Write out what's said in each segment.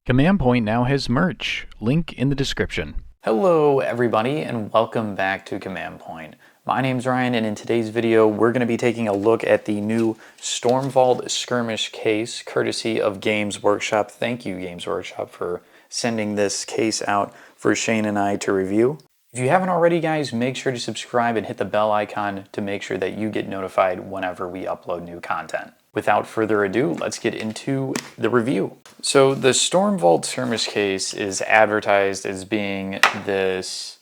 Command Point now has merch. Link in the description. Hello everybody and welcome back to Command Point. My name's Ryan and in today's video we're going to be taking a look at the new Stormvault Skirmish case courtesy of Games Workshop. Thank you Games Workshop for sending this case out for Shane and I to review. If you haven't already guys, make sure to subscribe and hit the bell icon to make sure that you get notified whenever we upload new content. Without further ado, let's get into the review. So the Stormvault Skirmish case is advertised as being this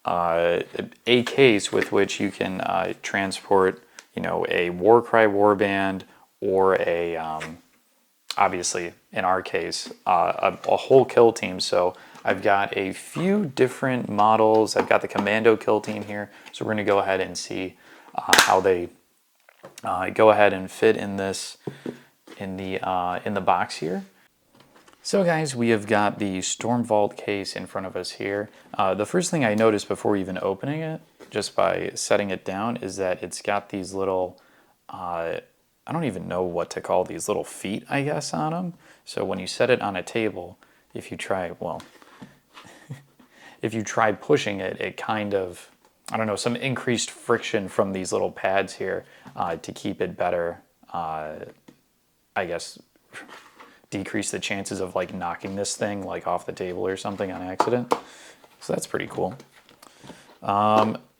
a case with which you can transport, a Warcry warband or a obviously in our case a whole kill team. So I've got a few different models. I've got the Commando kill team here, so we're going to go ahead and see how they go ahead and fit in this in the box here. So guys, we have got the Stormvault case in front of us here. The first thing I noticed before even opening it, just by setting it down, is that it's got these little, I don't even know what to call these little feet, I guess, on them. So when you set it on a table, if you try, well, if you try pushing it, it kind of, I don't know, some increased friction from these little pads here to keep it better, I guess, decrease the chances of like knocking this thing like off the table or something on accident. So that's pretty cool.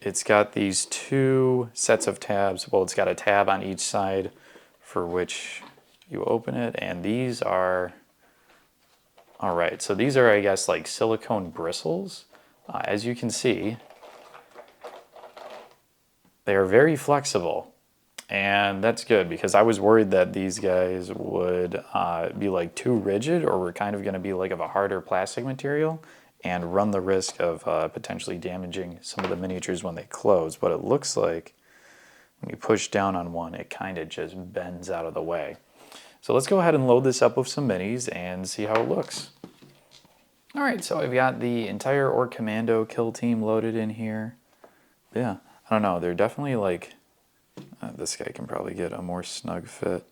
It's got these two sets of tabs. Well, it's got a tab on each side for which you open it, and these are, all right, so these are, I guess, like silicone bristles. As you can see, they are very flexible, and that's good because I was worried that these guys would be like too rigid or were kind of going to be like of a harder plastic material and run the risk of potentially damaging some of the miniatures when they close. But it looks like when you push down on one, it kind of just bends out of the way. So let's go ahead and load this up with some minis and see how it looks. All right, so I've got the entire Orc Commando kill team loaded in here. Yeah, I don't know, they're definitely like, this guy can probably get a more snug fit.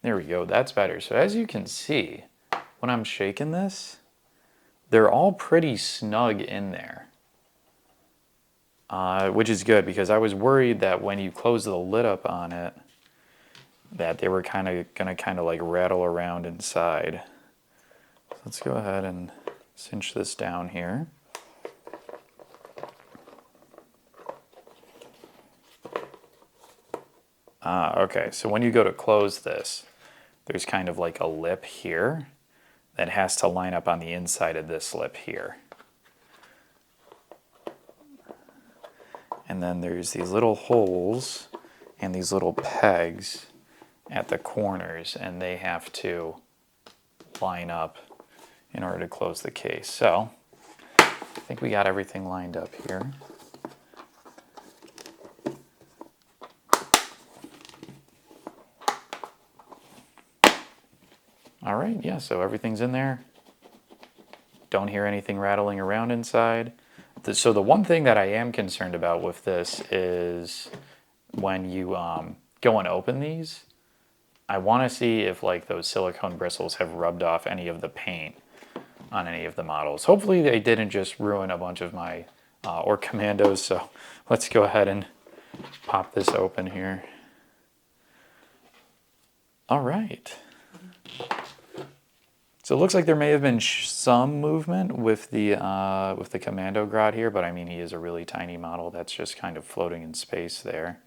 There we go, that's better. So as you can see, when I'm shaking this, they're all pretty snug in there. Which is good because I was worried that when you close the lid up on it, that they were gonna like rattle around inside. So let's go ahead and cinch this down here. Okay, so when you go to close this, there's kind of like a lip here that has to line up on the inside of this lip here. And then there's these little holes and these little pegs at the corners, and they have to line up in order to close the case. So I think we got everything lined up here. All right, yeah, so everything's in there. Don't hear anything rattling around inside. So the one thing that I am concerned about with this is when you go and open these, I want to see if like those silicone bristles have rubbed off any of the paint on any of the models. Hopefully they didn't just ruin a bunch of my Orc Commandos, so let's go ahead and pop this open here. All right. So it looks like there may have been some movement with the Commando Grot here, but I mean he is a really tiny model that's just kind of floating in space there.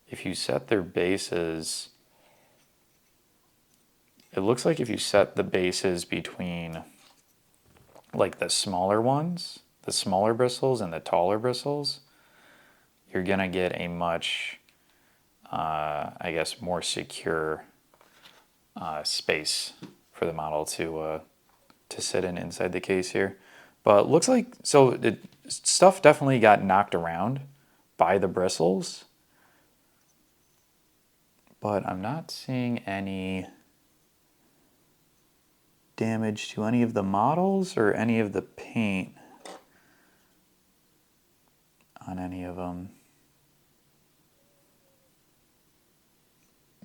If you set their bases, it looks like if you set the bases between like the smaller ones, the smaller bristles and the taller bristles, you're gonna get a much, I guess, more secure space for the model to sit in inside the case here. But looks like, so stuff definitely got knocked around by the bristles, but I'm not seeing any damage to any of the models or any of the paint on any of them.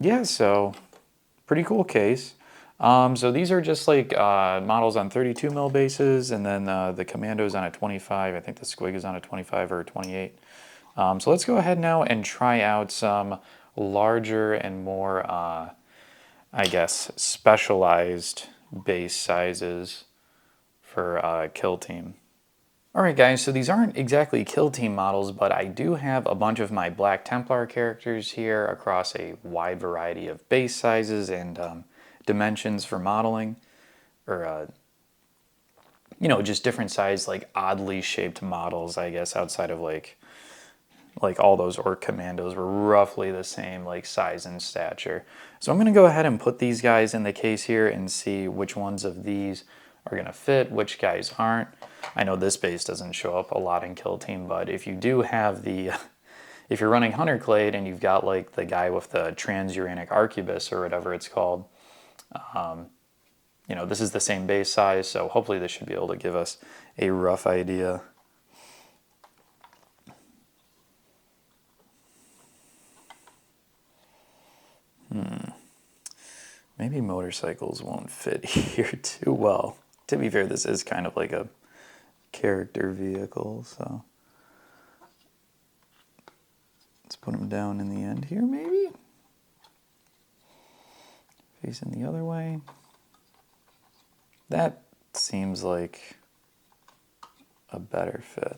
Yeah, so pretty cool case. So these are just like models on 32 mil bases, and then the Commando's on a 25. I think the Squig is on a 25 or a 28. So let's go ahead now and try out some larger and more, I guess, specialized base sizes for Kill Team. Alright guys, so these aren't exactly Kill Team models, but I do have a bunch of my Black Templar characters here across a wide variety of base sizes and dimensions for modeling, or just different size, like oddly shaped models, I guess, outside of like all those Orc Commandos were roughly the same like size and stature. So I'm going to go ahead and put these guys in the case here and see which ones of these are going to fit, which guys aren't. I know this base doesn't show up a lot in Kill Team, but if you do have if you're running Hunter Clade and you've got like the guy with the transuranic arquebus or whatever it's called, this is the same base size, so hopefully this should be able to give us a rough idea. Maybe motorcycles won't fit here too well. To be fair, this is kind of like a character vehicle, so let's put them down in the end here, maybe? Facing the other way. That seems like a better fit.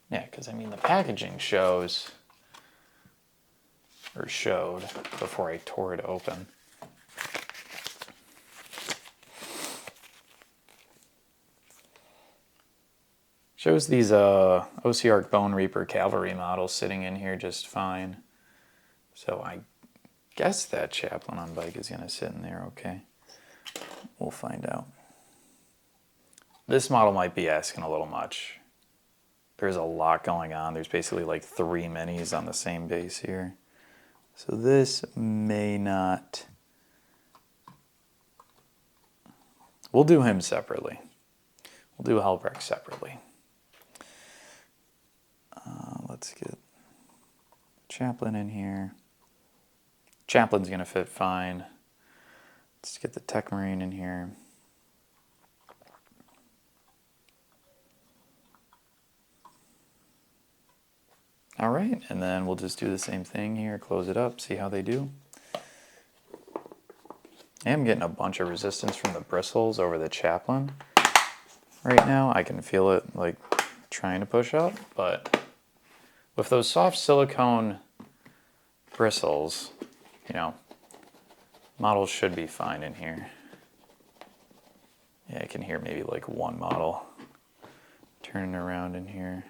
Yeah, because I mean the packaging showed before I tore it open. Shows these OCR Bone Reaper cavalry models sitting in here just fine. So I guess that chaplain on bike is going to sit in there okay. We'll find out. This model might be asking a little much. There's a lot going on. There's basically like 3 minis on the same base here. So this may not... We'll do him separately. We'll do Helbrecht separately. Let's get Chaplain in here. Chaplain's going to fit fine. Let's get the Tech Marine in here. All right, and then we'll just do the same thing here, close it up, see how they do. I am getting a bunch of resistance from the bristles over the Chaplain right now. I can feel it like trying to push up, but with those soft silicone bristles, models should be fine in here. Yeah, I can hear maybe like one model turning around in here.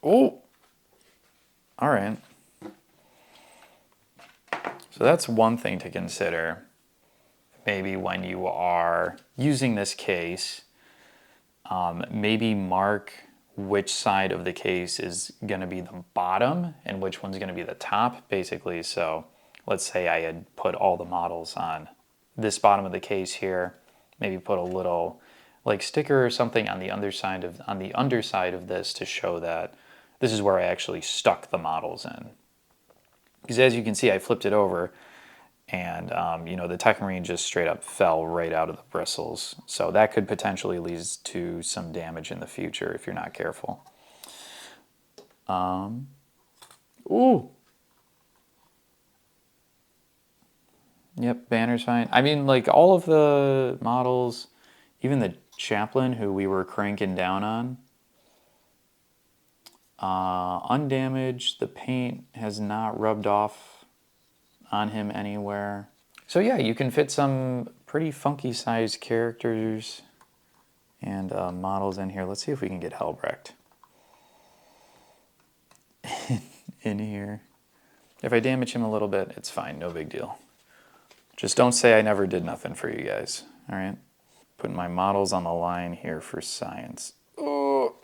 Oh, all right. So that's one thing to consider. Maybe when you are using this case, maybe mark which side of the case is going to be the bottom and which one's going to be the top, basically. So let's say I had put all the models on this bottom of the case here, maybe put a little like sticker or something on the underside of this to show that this is where I actually stuck the models in. Because as you can see, I flipped it over, and the Tech Marine just straight up fell right out of the bristles. So that could potentially lead to some damage in the future if you're not careful. Ooh. Yep, banner's fine. I mean, like all of the models, even the Chaplain who we were cranking down on, undamaged. The paint has not rubbed off on him anywhere. So yeah, you can fit some pretty funky sized characters and models in here. Let's see if we can get Helbrecht in here. If I damage him a little bit, it's fine, no big deal. Just don't say I never did nothing for you guys, all right? Putting my models on the line here for science. Oh.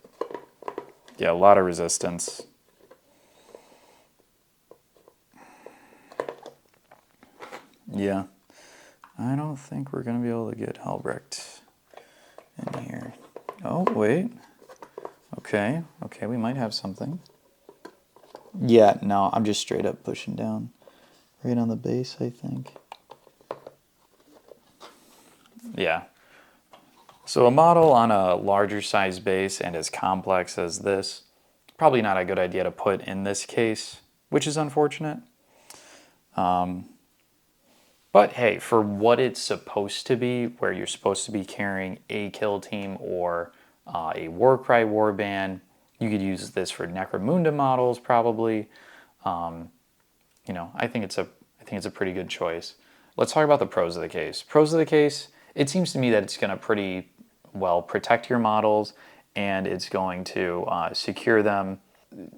Yeah, a lot of resistance. Yeah. I don't think we're going to be able to get Helbrecht in here. Oh, wait. Okay, we might have something. Yeah, no, I'm just straight up pushing down. Right on the base, I think. Yeah. So a model on a larger size base and as complex as this, probably not a good idea to put in this case, which is unfortunate. But hey, for what it's supposed to be, where you're supposed to be carrying a kill team or a Warcry warband, you could use this for Necromunda models probably. You know, I think it's a pretty good choice. Let's talk about the pros of the case. Pros of the case, it seems to me that it's going to pretty well protect your models, and it's going to secure them.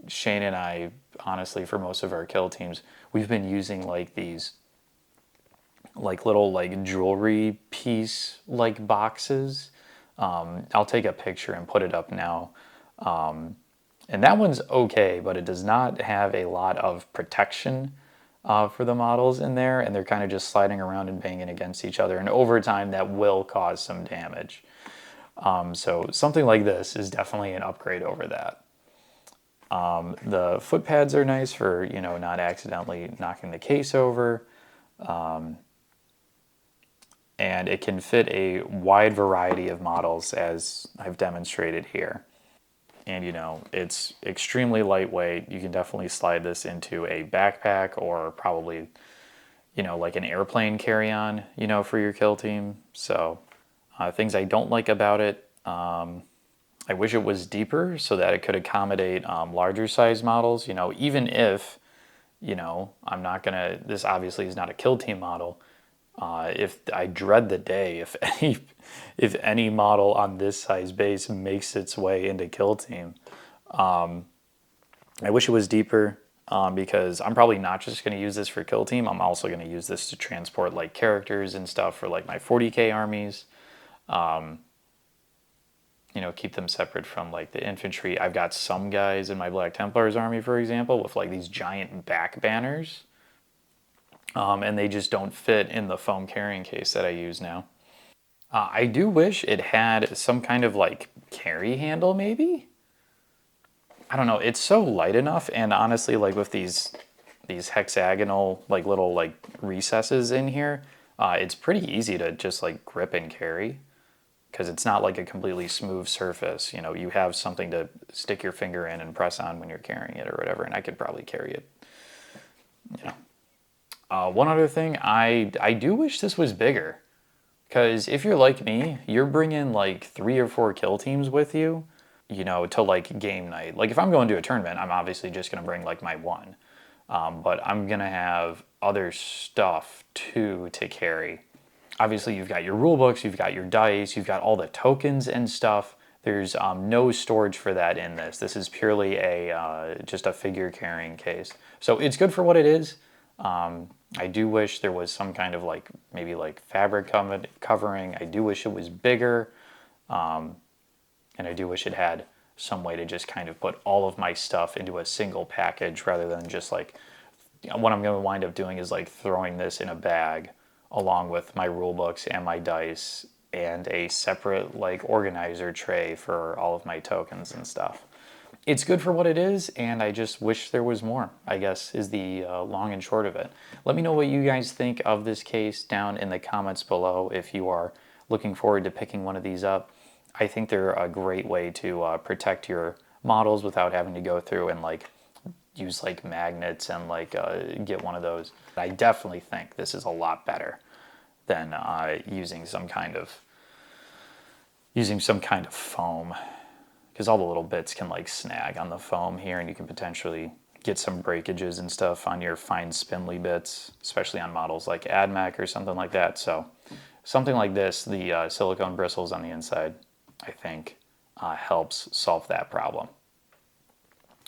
Shane and I, honestly, for most of our kill teams, we've been using like these like little like jewelry piece like boxes. I'll take a picture and put it up now. And that one's okay, but it does not have a lot of protection for the models in there, and they're kind of just sliding around and banging against each other, and over time that will cause some damage. So something like this is definitely an upgrade over that. The foot pads are nice for, you know, not accidentally knocking the case over. And it can fit a wide variety of models as I've demonstrated here. And you know, it's extremely lightweight. You can definitely slide this into a backpack or probably, you know, like an airplane carry-on, you know, for your kill team. So things I don't like about it, I wish it was deeper so that it could accommodate larger size models, you know, even if, you know, this obviously is not a kill team model. If I dread the day if any model on this size base makes its way into kill team. I wish it was deeper because I'm probably not just going to use this for kill team. I'm also going to use this to transport like characters and stuff for like my 40k armies. You know, keep them separate from like the infantry. I've got some guys in my Black Templars army, for example, with like these giant back banners. And they just don't fit in the foam carrying case that I use now. I do wish it had some kind of like carry handle maybe? I don't know, it's so light enough, and honestly like with these hexagonal like little like recesses in here, it's pretty easy to just like grip and carry because it's not like a completely smooth surface. You know, you have something to stick your finger in and press on when you're carrying it or whatever, and I could probably carry it. You know. One other thing, I do wish this was bigger, because if you're like me, you're bringing like 3 or 4 kill teams with you, you know, to like game night. Like if I'm going to a tournament, I'm obviously just going to bring like my one, but I'm going to have other stuff too to carry. Obviously you've got your rule books, you've got your dice, you've got all the tokens and stuff. There's no storage for that in this. This is purely just a figure carrying case. So it's good for what it is. I do wish there was some kind of like, maybe like fabric covering. I do wish it was bigger. And I do wish it had some way to just kind of put all of my stuff into a single package rather than just like, what I'm going to wind up doing is like throwing this in a bag along with my rule books and my dice and a separate like organizer tray for all of my tokens and stuff. It's good for what it is, and I just wish there was more, I guess, is the long and short of it. Let me know what you guys think of this case down in the comments below if you are looking forward to picking one of these up. I think they're a great way to protect your models without having to go through and like use like magnets and like get one of those. I definitely think this is a lot better than using some kind of foam, because all the little bits can like snag on the foam here, and you can potentially get some breakages and stuff on your fine spindly bits, especially on models like AdMech or something like that. So something like this, the silicone bristles on the inside, I think helps solve that problem.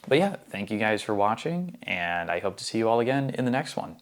But yeah, thank you guys for watching, and I hope to see you all again in the next one.